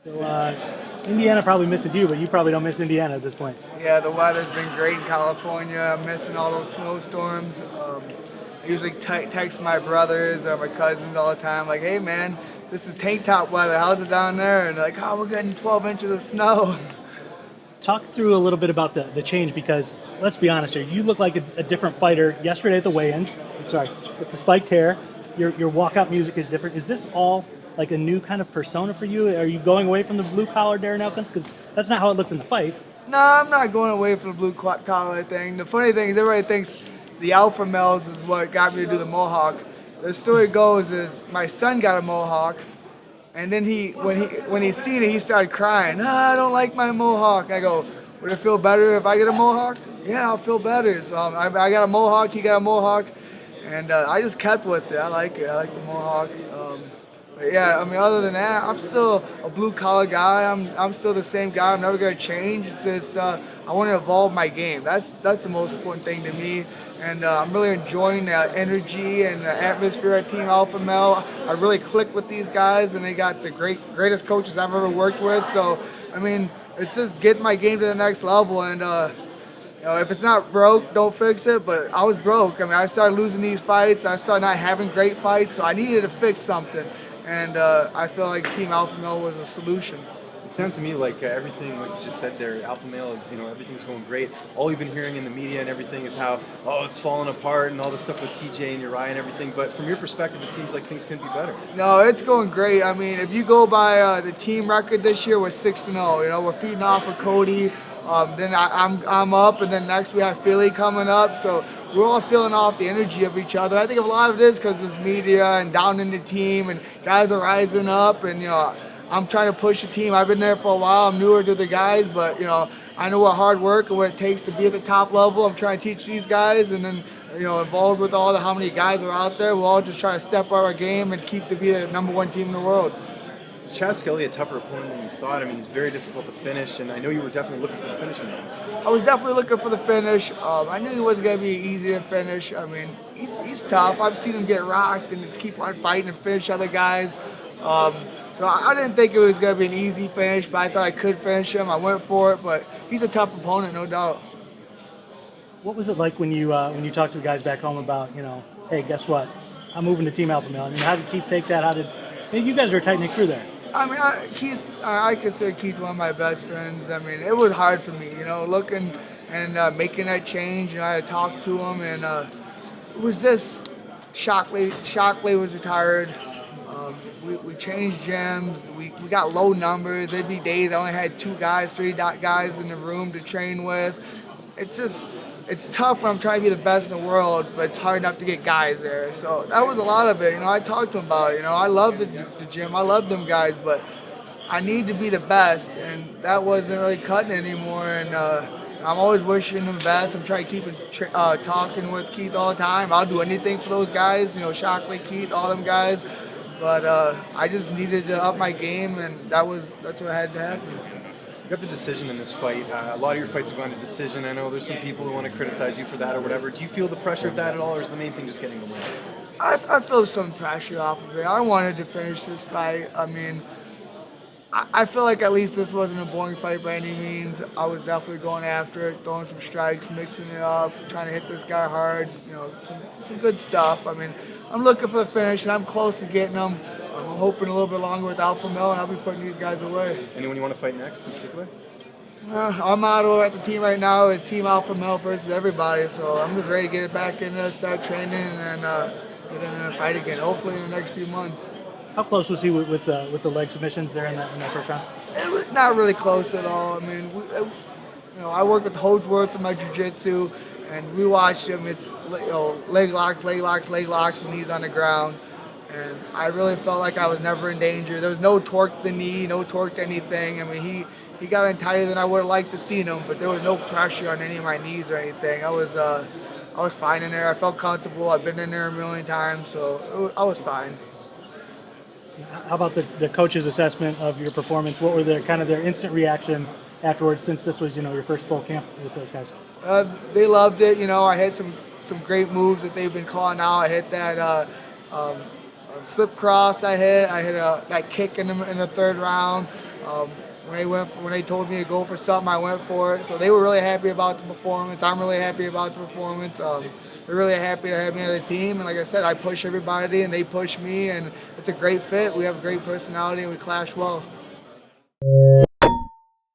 So Indiana probably misses you, but you probably don't miss Indiana at this point. Yeah, the weather's been great in California. I'm missing all those snowstorms. I usually text my brothers or my cousins all the time, like, "Hey man, this is tank top weather. How's it down there?" And they're like, "Oh, we're getting 12 inches of snow." Talk through a little bit about the change because let's be honest here, you look like a different fighter yesterday at the weigh-ins. I'm sorry, with the spiked hair, your walkout music is different. Is this all like a new kind of persona for you? Are you going away from the blue collar Darren Elkins? Because that's not how it looked in the fight. No, I'm not going away from the blue collar thing. The funny thing is, everybody thinks the alpha males is what got me to do the mohawk. The story goes is my son got a mohawk, and then when he seen it, he started crying. I don't like my mohawk. I go, would it feel better if I get a mohawk? Yeah, I'll feel better. So I got a mohawk. He got a mohawk, and I just kept with it. I like it. I like the mohawk. But yeah, I mean, other than that, I'm still a blue collar guy. I'm still the same guy. I'm never gonna change. It's just I want to evolve my game. That's the most important thing to me. And I'm really enjoying the energy and the atmosphere at Team Alpha Male. I really click with these guys, and they got the greatest coaches I've ever worked with. So, I mean, it's just getting my game to the next level. And if it's not broke, don't fix it. But I was broke. I mean, I started losing these fights. I started not having great fights, so I needed to fix something. And I feel like Team Alpha Male was a solution. It sounds to me like everything, like you just said there, Alpha Male is, everything's going great. All you've been hearing in the media and everything is how, it's falling apart and all this stuff with TJ and Uriah and everything. But from your perspective, it seems like things couldn't be better. No, it's going great. I mean, if you go by the team record this year, we're 6-0. We're feeding off of Cody. Then I'm up, and then next we have Philly coming up. So we're all feeling off the energy of each other. I think a lot of it is because this media and down in the team, and guys are rising up, and I'm trying to push the team. I've been there for a while. I'm newer to the guys, but I know what hard work and what it takes to be at the top level. I'm trying to teach these guys, and then involved with how many guys are out there. We'll all just try to step up our game and keep to be the #1 team in the world. Is Chaz Skelly a tougher opponent than you thought? I mean, he's very difficult to finish, and I know you were definitely looking for the finish in that. I was definitely looking for the finish. I knew he wasn't going to be easy to finish. I mean, he's tough. I've seen him get rocked and just keep on fighting and finish other guys. So I didn't think it was going to be an easy finish, but I thought I could finish him. I went for it, but he's a tough opponent, no doubt. What was it like when you talked to the guys back home about, hey, guess what? I'm moving to Team Alpha Male. I mean, how did Keith take that? You guys are a tight-knit crew there. I mean, I consider Keith one of my best friends. I mean, it was hard for me, looking and making that change. I had to talk to him, and it was this. Shockley was retired. We changed gyms. We got low numbers. There'd be days I only had 2 guys, 3 guys in the room to train with. It's tough when I'm trying to be the best in the world, but it's hard enough to get guys there. So that was a lot of it. I talked to him about it. I love the gym. I love them guys, but I need to be the best, and that wasn't really cutting anymore. And I'm always wishing them the best. I'm trying to keep talking with Keith all the time. I'll do anything for those guys. Shockley, Keith, all them guys. But I just needed to up my game, and that's what had to happen. You have the decision in this fight. A lot of your fights have gone to decision. I know there's some people who want to criticize you for that or whatever. Do you feel the pressure of that at all, or is the main thing just getting the win? I feel some pressure off of it. I wanted to finish this fight. I mean, I feel like at least this wasn't a boring fight by any means. I was definitely going after it, throwing some strikes, mixing it up, trying to hit this guy hard. Some good stuff. I mean, I'm looking for the finish, and I'm close to getting them. I'm hoping a little bit longer with Alpha Male, and I'll be putting these guys away. Anyone you want to fight next in particular? Our motto at the team right now is Team Alpha Male versus everybody. So I'm just ready to get it back in there, start training, and get in a fight again. Hopefully in the next few months. How close was he with the leg submissions there in that first round? It was not really close at all. I mean, I work with Holdsworth in my jiu-jitsu, and we watch him. It's leg locks, when he's on the ground. And I really felt like I was never in danger. There was no torque to the knee, no torque to anything. I mean, he got in tighter than I would have liked to see him, but there was no pressure on any of my knees or anything. I was fine in there. I felt comfortable. I've been in there a million times, so I was fine. How about the coach's assessment of your performance? What were their instant reaction afterwards, since this was your first full camp with those guys? They loved it. I hit some great moves that they've been calling out. I hit that slip cross. I hit that kick in the 3rd round. When they told me to go for something, I went for it. So they were really happy about the performance. I'm really happy about the performance. They're really happy to have me on the team. And like I said, I push everybody and they push me, and it's a great fit. We have a great personality and we clash well.